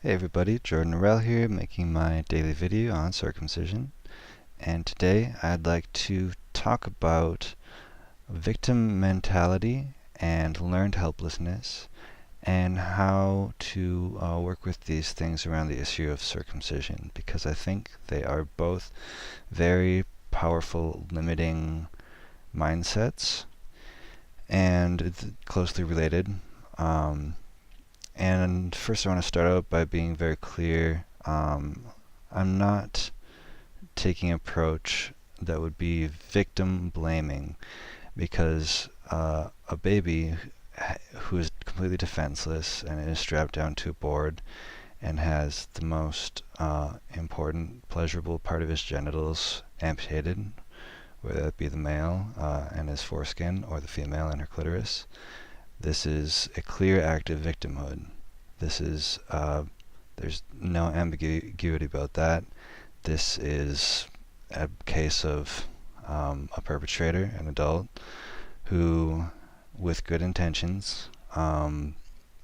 Hey everybody, Jordan Norell here, making my daily video on circumcision. And today I'd like to talk about victim mentality and learned helplessness and how to work with these things around the issue of circumcision, because I think they are both very powerful limiting mindsets and closely related. And first I want to start out by being very clear. I'm not taking an approach that would be victim blaming, because a baby who is completely defenseless and is strapped down to a board and has the most important, pleasurable part of his genitals amputated, whether that be the male and his foreskin or the female and her clitoris, this is a clear act of victimhood. This is, there's no ambiguity about that. This is a case of a perpetrator, an adult, who, with good intentions,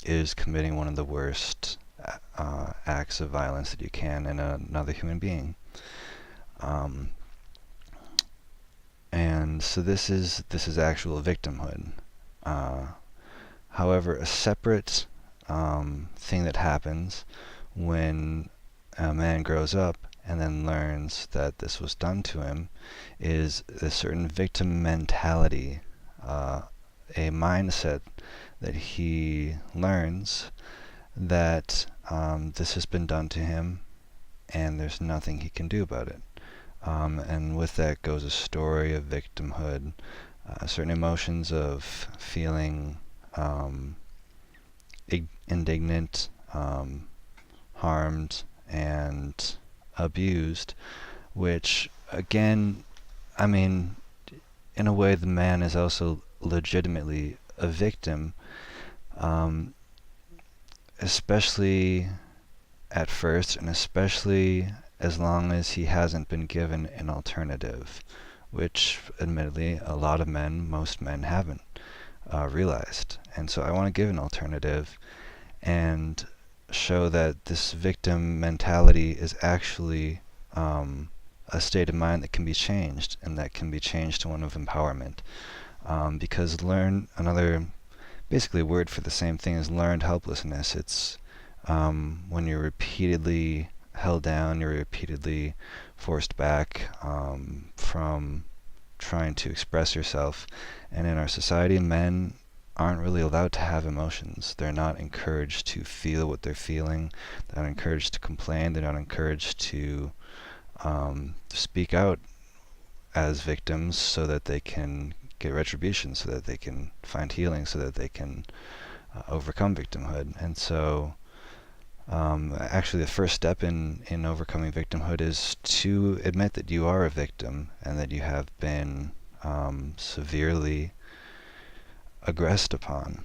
is committing one of the worst acts of violence that you can in another human being. And so this is actual victimhood. However, a separate thing that happens when a man grows up and then learns that this was done to him is a certain victim mentality, a mindset that he learns that this has been done to him and there's nothing he can do about it. And with that goes a story of victimhood, certain emotions of feeling indignant, harmed, and abused, which again, I mean, in a way the man is also legitimately a victim, especially at first, and especially as long as he hasn't been given an alternative, which admittedly a lot of men, most men haven't realized. And so I want to give an alternative and show that this victim mentality is actually a state of mind that can be changed, and that can be changed to one of empowerment. Because another basically word for the same thing as learned helplessness. It's when you're repeatedly held down, you're repeatedly forced back from trying to express yourself. And in our society, men aren't really allowed to have emotions. They're not encouraged to feel what they're feeling. They're not encouraged to complain. They're not encouraged to speak out as victims so that they can get retribution, so that they can find healing, so that they can overcome victimhood. And so actually the first step in overcoming victimhood is to admit that you are a victim and that you have been severely aggressed upon.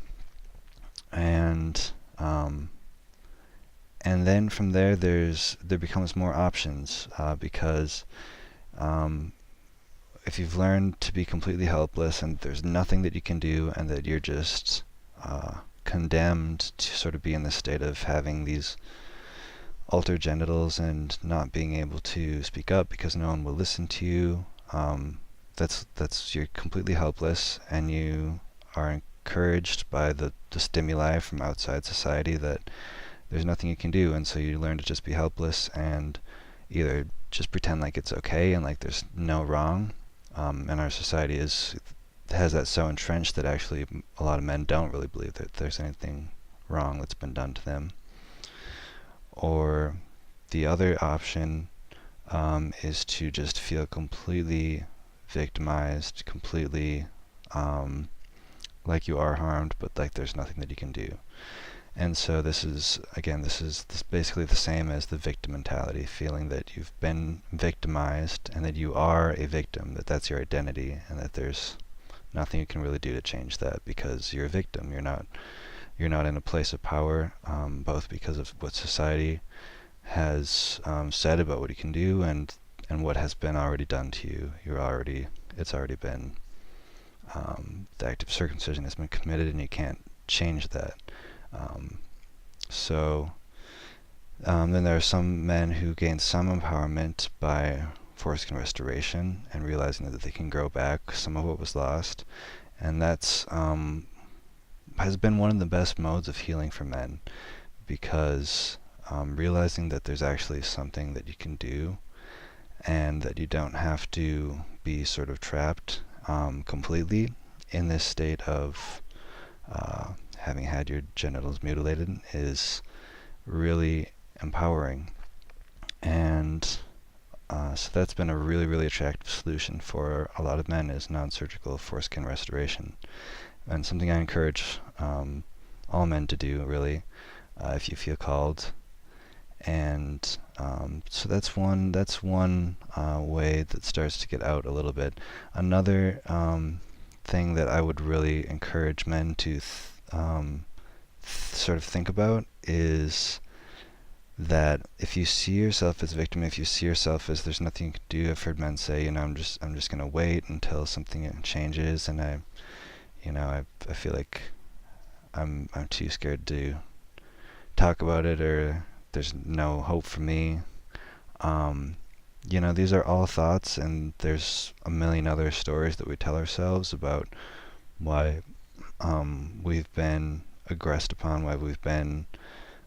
And then from there becomes more options, because if you've learned to be completely helpless and there's nothing that you can do, and that you're just condemned to sort of be in this state of having these altered genitals and not being able to speak up because no one will listen to you, you're completely helpless, and you are encouraged by the stimuli from outside society that there's nothing you can do, and so you learn to just be helpless and either just pretend like it's okay and like there's no wrong. And our society has that so entrenched that actually a lot of men don't really believe that there's anything wrong that's been done to them. Or the other option is to just feel completely victimized, completely like you are harmed, but like there's nothing that you can do. And so this is basically the same as the victim mentality, feeling that you've been victimized and that you are a victim, that that's your identity, and that there's nothing you can really do to change that because you're a victim. You're not in a place of power, both because of what society has said about what you can do and what has been already done to you. It's already been, the act of circumcision has been committed, and you can't change that. So Then there are some men who gain some empowerment by foreskin restoration and realizing that they can grow back some of what was lost. And that's has been one of the best modes of healing for men, because realizing that there's actually something that you can do and that you don't have to be sort of trapped completely in this state of having had your genitals mutilated is really empowering. And so that's been a really, really attractive solution for a lot of men, is non-surgical foreskin restoration. And something I encourage all men to do, really, if you feel called. And so that's one way that starts to get out a little bit. Another thing that I would really encourage men to sort of think about is that if you see yourself as a victim, if you see yourself as there's nothing you can do, I've heard men say, I'm just gonna wait until something changes, and I feel like I'm too scared to talk about it, or there's no hope for me. These are all thoughts, and there's a million other stories that we tell ourselves about why we've been aggressed upon, why we've been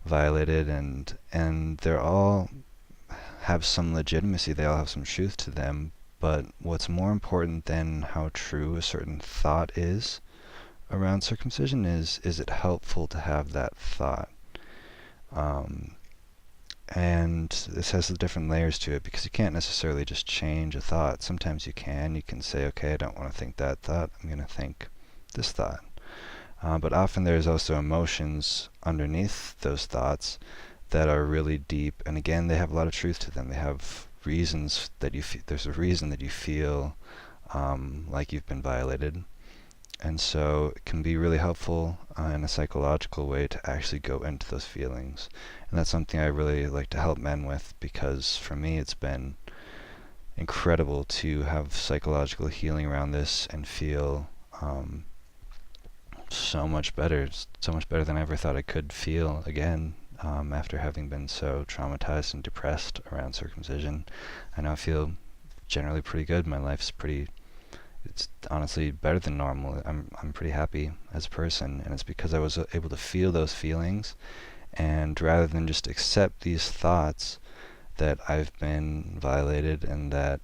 violated, and they're all have some legitimacy, they all have some truth to them. But what's more important than how true a certain thought is around circumcision is it helpful to have that thought? And this has the different layers to it, because you can't necessarily just change a thought. Sometimes you can say, okay, I don't want to think that thought, I'm going to think this thought. But often there's also emotions underneath those thoughts that are really deep, and again, they have a lot of truth to them. They have reasons that there's a reason that you feel like you've been violated. And so it can be really helpful in a psychological way to actually go into those feelings. And that's something I really like to help men with, because for me it's been incredible to have psychological healing around this and feel so much better than I ever thought I could feel again, after having been so traumatized and depressed around circumcision. I now feel generally pretty good. My life's it's honestly better than normal. I'm pretty happy as a person, and it's because I was able to feel those feelings, and rather than just accept these thoughts that I've been violated and that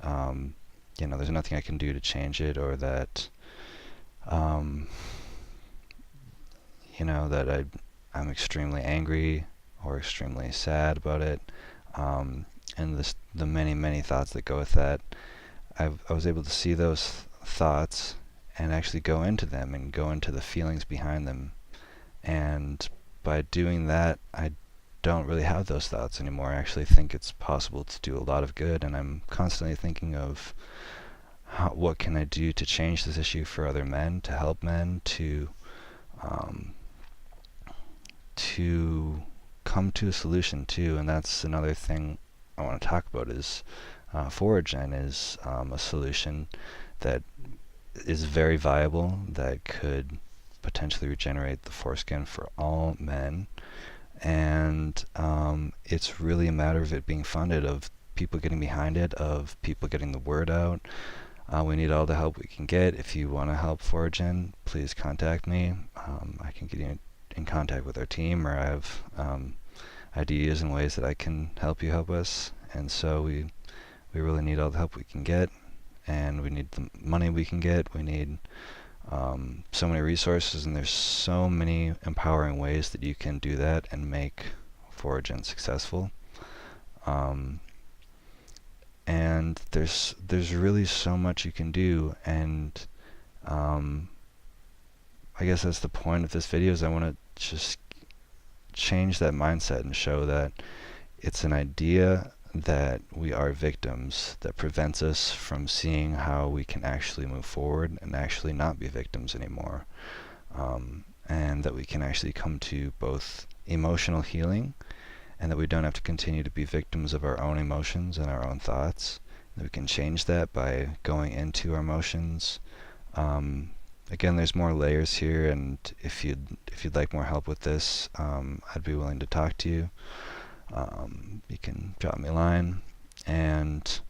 there's nothing I can do to change it, or that that I'm extremely angry or extremely sad about it, and the many thoughts that go with that. I was able to see those thoughts and actually go into them and go into the feelings behind them. And by doing that, I don't really have those thoughts anymore. I actually think it's possible to do a lot of good, and I'm constantly thinking of what can I do to change this issue for other men, to help men, to come to a solution too. And that's another thing I want to talk about is Foragen is a solution that is very viable, that could potentially regenerate the foreskin for all men. And it's really a matter of it being funded, of people getting behind it, of people getting the word out. We need all the help we can get. If you want to help Foragen, please contact me. I can get you in contact with our team, or I have ideas and ways that I can help you help us. And so we really need all the help we can get, and we need the money we can get. We need so many resources, and there's so many empowering ways that you can do that and make Foragen successful. And there's really so much you can do, and I guess that's the point of this video, is I want to just change that mindset and show that it's an idea that we are victims that prevents us from seeing how we can actually move forward and actually not be victims anymore, and that we can actually come to both emotional healing, and that we don't have to continue to be victims of our own emotions and our own thoughts, that we can change that by going into our emotions. Again, there's more layers here, and if you'd like more help with this, I'd be willing to talk to you. you can drop me a line. And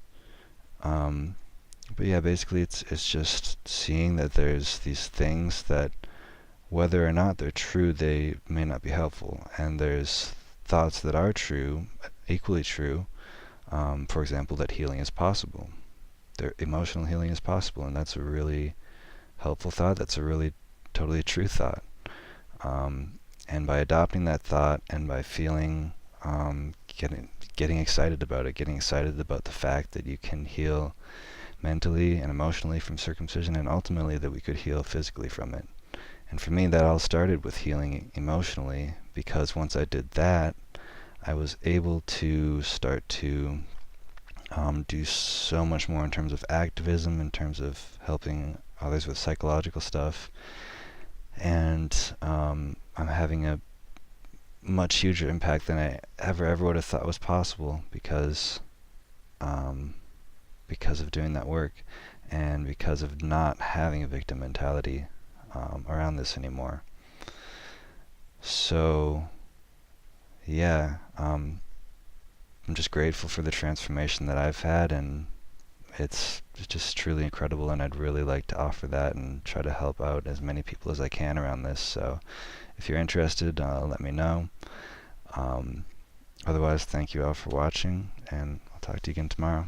but yeah, basically it's just seeing that there's these things that, whether or not they're true, they may not be helpful, and there's thoughts that are true, equally true. For example, that healing is possible. Emotional healing is possible, and that's a really helpful thought. That's a really totally true thought. And by adopting that thought, and by feeling, getting excited about it, getting excited about the fact that you can heal mentally and emotionally from circumcision, and ultimately that we could heal physically from it. And for me, that all started with healing emotionally, because once I did that, I was able to start to do so much more in terms of activism, in terms of helping others with psychological stuff. And I'm having a much huger impact than I ever would have thought was possible, because of doing that work, and because of not having a victim mentality around this anymore. So yeah, I'm just grateful for the transformation that I've had, and it's just truly incredible, and I'd really like to offer that and try to help out as many people as I can around this. So if you're interested, let me know. Otherwise, thank you all for watching, and I'll talk to you again tomorrow.